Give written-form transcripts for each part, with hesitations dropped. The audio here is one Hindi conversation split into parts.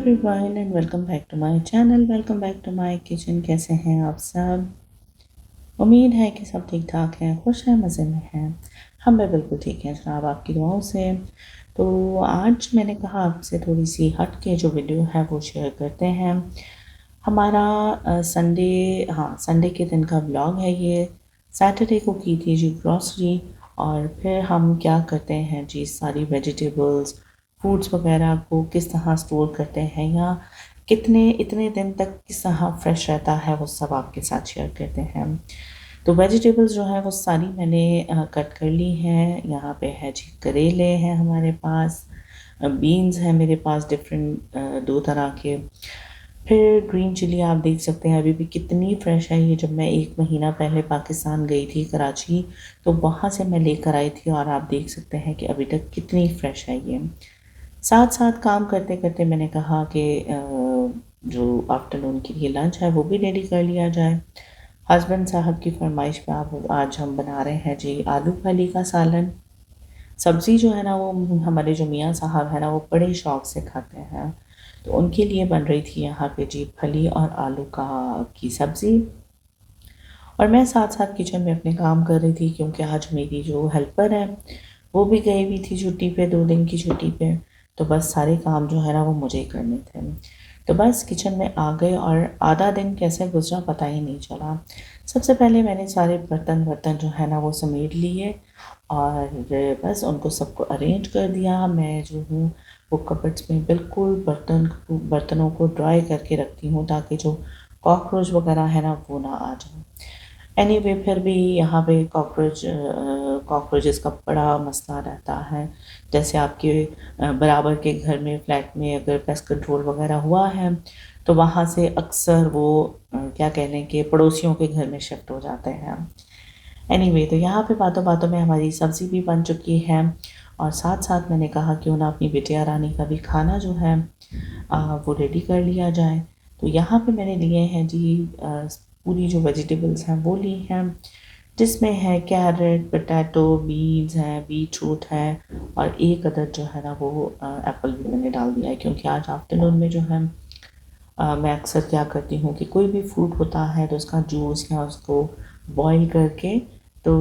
Everyone and welcome back to my channel. Welcome back to my kitchen. कैसे हैं आप सब? उम्मीद है कि सब ठीक ठाक हैं, खुश हैं, मज़े में हैं। हम भी बिल्कुल ठीक हैं जनाब, आपकी दुआओं से। तो आज मैंने कहा आपसे थोड़ी सी हट के जो वीडियो है वो शेयर करते हैं। हमारा संडे, हाँ संडे के दिन का ब्लॉग है ये। सैटरडे को की थी जी ग्रॉसरी, और फिर हम क्या करते हैं जी, सारी वेजिटेबल्स फूड्स वगैरह को किस तरह स्टोर करते हैं या कितने इतने दिन तक किस तरह फ्रेश रहता है, वो सब आपके साथ शेयर करते हैं। तो वेजिटेबल्स जो है वो सारी मैंने कट कर ली हैं। यहाँ पे है जी करेले हैं हमारे पास, बीन्स हैं मेरे पास डिफरेंट दो तरह के। फिर ग्रीन चिली आप देख सकते हैं अभी भी कितनी फ्रेश है ये। जब मैं 1 महीना पहले पाकिस्तान गई थी कराची, तो वहाँ से मैं लेकर आई थी और आप देख सकते हैं कि अभी तक कितनी फ्रेश है ये। साथ साथ काम करते करते मैंने कहा कि जो आफ्टरनून के लिए लंच है वो भी रेडी कर लिया जाए। हस्बैंड साहब की फरमाइश पे आप आज हम बना रहे हैं जी आलू फली का सालन। सब्ज़ी जो है ना वो हमारे जो मियाँ साहब हैं ना वो बड़े शौक़ से खाते हैं, तो उनके लिए बन रही थी यहाँ पे जी फली और आलू का की सब्ज़ी। और मैं साथ साथ किचन में अपने काम कर रही थी, क्योंकि आज मेरी जो हेल्पर है वो भी गई हुई थी छुट्टी पे, 2 दिन की छुट्टी पे। तो बस सारे काम जो है ना वो मुझे ही करने थे। तो बस किचन में आ गए और आधा दिन कैसे गुजरा पता ही नहीं चला। सबसे पहले मैंने सारे बर्तन वर्तन जो है ना वो समेट लिए और बस उनको सबको अरेंज कर दिया। मैं जो हूँ वो कपबोर्ड्स में बिल्कुल बर्तनों को ड्राई करके रखती हूँ, ताकि जो कॉकरोच वगैरह है ना वो ना आ जाए। एनीवे फिर भी यहाँ पे कॉकरोचेस का बड़ा मसला रहता है। जैसे आपके बराबर के घर में फ्लैट में अगर पेस्ट कंट्रोल वगैरह हुआ है, तो वहाँ से अक्सर वो क्या कह लें कि पड़ोसियों के घर में शिफ्ट हो जाते हैं। एनीवे तो यहाँ पे बातों बातों में हमारी सब्ज़ी भी बन चुकी है, और साथ साथ मैंने कहा क्यों ना अपनी बिटिया रानी का भी खाना जो है वो रेडी कर लिया जाए। तो यहाँ पे मैंने लिए हैं जी पूरी जो वेजिटेबल्स हैं वो ली हैं, जिसमें है कैरेट, पोटैटो, बीन्स हैं, बीटरूट है, और एक अदर जो है ना वो एप्पल भी मैंने डाल दिया है, क्योंकि आज आफ्टरनून में जो है मैं अक्सर क्या करती हूँ कि कोई भी फ्रूट होता है तो उसका जूस या उसको बॉईल करके तो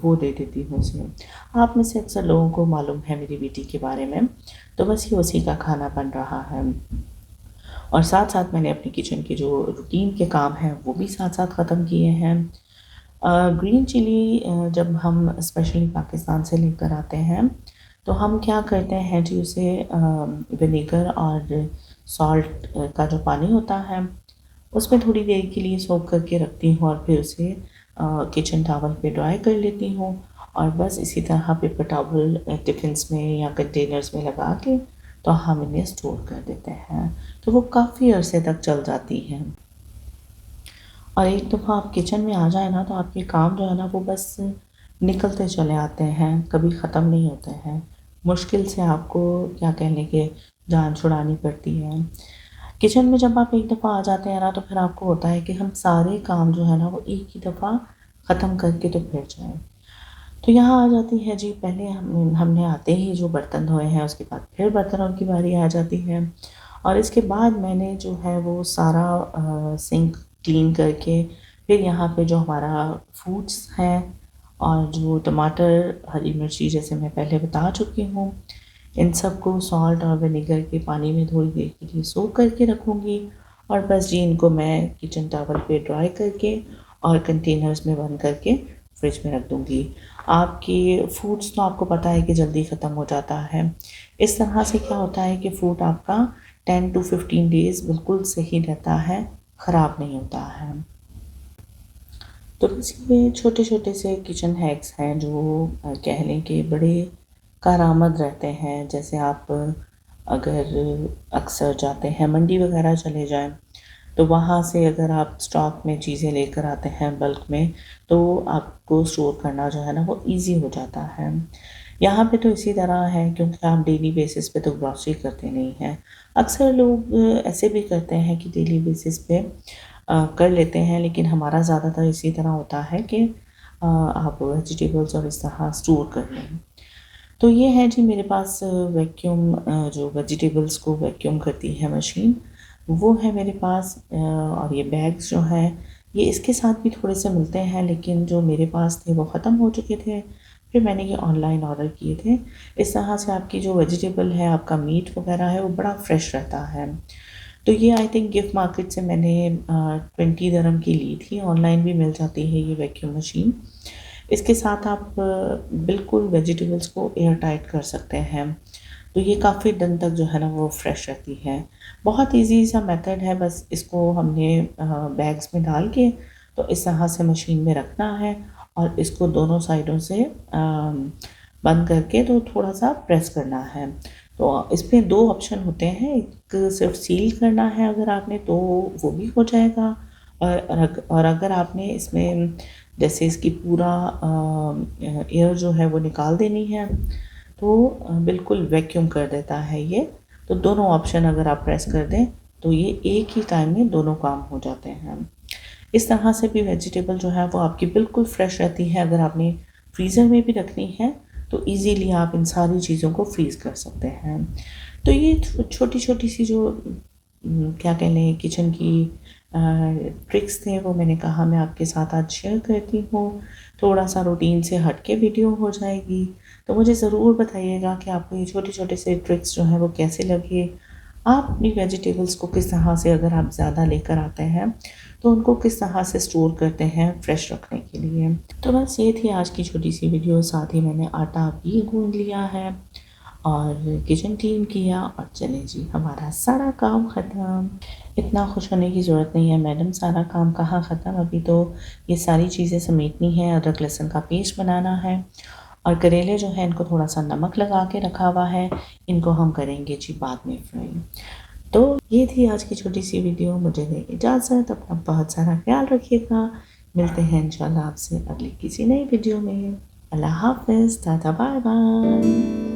वो दे देती हूँ उसे। आप में से अक्सर लोगों को मालूम है मेरी बेटी के बारे में, तो बस ये उसी का खाना बन रहा है। और साथ साथ मैंने अपनी किचन के जो रूटीन के काम हैं वो भी साथ साथ ख़त्म किए हैं। ग्रीन चिली जब हम स्पेशली पाकिस्तान से लेकर आते हैं, तो हम क्या करते हैं जी उसे विनेगर और सॉल्ट का जो पानी होता है उसमें थोड़ी देर के लिए सोक करके रखती हूँ, और फिर उसे किचन टॉवल पे ड्राई कर लेती हूँ। और बस इसी तरह पेपर टॉवल टिफ़िन्स में या कंटेनर्स में लगा के तो हम इन्हें स्टोर कर देते हैं, तो वो काफ़ी अरसे तक चल जाती हैं। और एक दफ़ा आप किचन में आ जाए ना तो आपके काम जो है ना वो बस निकलते चले आते हैं, कभी ख़त्म नहीं होते हैं। मुश्किल से आपको क्या कहने के जान छुड़ानी पड़ती है। किचन में जब आप एक दफ़ा आ जाते हैं ना तो फिर आपको होता है कि हम सारे काम जो है ना वो एक ही दफ़ा ख़त्म करके तो फिर जाएँ। तो यहाँ आ जाती है जी, पहले हमने आते ही जो बर्तन धोए हैं उसके बाद फिर बर्तनों की बारी आ जाती है। और इसके बाद मैंने जो है वो सारा सिंक क्लीन करके फिर यहाँ पे जो हमारा फ्रूट्स हैं और जो टमाटर, हरी मिर्ची जैसे मैं पहले बता चुकी हूँ, इन सबको सॉल्ट और विनेगर के पानी में थोड़ी देर के लिए सोक करके रखूँगी। और बस जी इनको मैं किचन टॉवल पे ड्राई करके और कंटेनर्स में बंद करके फ्रिज में रख दूँगी। आपके फ्रूट्स तो आपको पता है कि जल्दी ख़त्म हो जाता है। इस तरह से क्या होता है कि फ्रूट आपका 10 to 15 डेज़ बिल्कुल सही रहता है, ख़राब नहीं होता है। तो बस ये छोटे-छोटे से किचन हैक्स हैं जो कह लें कि बड़े कारआमद रहते हैं। जैसे आप अगर अक्सर जाते हैं मंडी वग़ैरह चले जाएँ, तो वहाँ से अगर आप स्टॉक में चीज़ें लेकर आते हैं बल्क में, तो आपको स्टोर करना जो है ना वो ईज़ी हो जाता है। यहाँ पे तो इसी तरह है, क्योंकि आप डेली बेसिस पे तो ग्रॉसरी करते नहीं हैं। अक्सर लोग ऐसे भी करते हैं कि डेली बेसिस पे कर लेते हैं, लेकिन हमारा ज़्यादातर इसी तरह होता है कि आप वेजिटेबल्स और इस तरह स्टोर कर लें। तो ये है जी मेरे पास वैक्यूम, जो वेजिटेबल्स को वैक्यूम करती है मशीन, वो है मेरे पास। और ये बैग्स जो हैं ये इसके साथ भी थोड़े से मिलते हैं, लेकिन जो मेरे पास थे वो ख़त्म हो चुके थे। फिर मैंने ये ऑनलाइन ऑर्डर किए थे। इस तरह से आपकी जो वेजिटेबल है, आपका मीट वगैरह है, वो बड़ा फ्रेश रहता है। तो ये आई थिंक गिफ्ट मार्केट से मैंने 20 दिरहम की ली थी। ऑनलाइन भी मिल जाती है ये वैक्यूम मशीन। इसके साथ आप बिल्कुल वेजिटेबल्स को एयर टाइट कर सकते हैं, तो ये काफ़ी दिन तक जो है ना वो फ्रेश रहती है। बहुत इजी सा मेथड है, बस इसको हमने बैग्स में डाल के तो इस तरह से मशीन में रखना है और इसको दोनों साइडों से बंद करके तो थोड़ा सा प्रेस करना है। तो इसमें दो ऑप्शन होते हैं, एक सिर्फ सील करना है अगर आपने तो वो भी हो जाएगा, और अगर आपने इसमें जैसे इसकी पूरा एयर जो है वो निकाल देनी है तो बिल्कुल वैक्यूम कर देता है ये। तो दोनों ऑप्शन अगर आप प्रेस कर दें तो ये एक ही टाइम में दोनों काम हो जाते हैं। इस तरह से भी वेजिटेबल जो है वो आपकी बिल्कुल फ्रेश रहती है। अगर आपने फ्रीज़र में भी रखनी है तो इजीली आप इन सारी चीज़ों को फ्रीज़ कर सकते हैं। तो ये छोटी छोटी सी जो क्या कह लें किचन की ट्रिक्स थे, वो मैंने कहा मैं आपके साथ आज शेयर करती हूँ। थोड़ा सा रूटीन से हट के वीडियो हो जाएगी, तो मुझे ज़रूर बताइएगा कि आपको ये छोटे छोटे से ट्रिक्स जो हैं वो कैसे लगे। आप अपनी वेजिटेबल्स को किस तरह से, अगर आप ज़्यादा लेकर आते हैं तो उनको किस तरह से स्टोर करते हैं फ्रेश रखने के लिए। तो बस ये थी आज की छोटी सी वीडियो। साथ ही मैंने आटा भी गूंद लिया है और किचन क्लीन किया, और चले जी हमारा सारा काम ख़त्म। इतना खुश होने की ज़रूरत नहीं है मैडम, सारा काम कहाँ ख़त्म, अभी तो ये सारी चीज़ें समेटनी है। अदरक लहसुन का पेस्ट बनाना है, और करेले जो है इनको थोड़ा सा नमक लगा के रखा हुआ है, इनको हम करेंगे जी बाद में फ्राई। तो ये थी आज की छोटी सी वीडियो। मुझे दें इजाज़त, अपना बहुत सारा ख्याल रखिएगा। मिलते हैं इंशाल्लाह आपसे अगली किसी नई वीडियो में। अल्लाह हाफ़िज़, टाटा बाय बाय।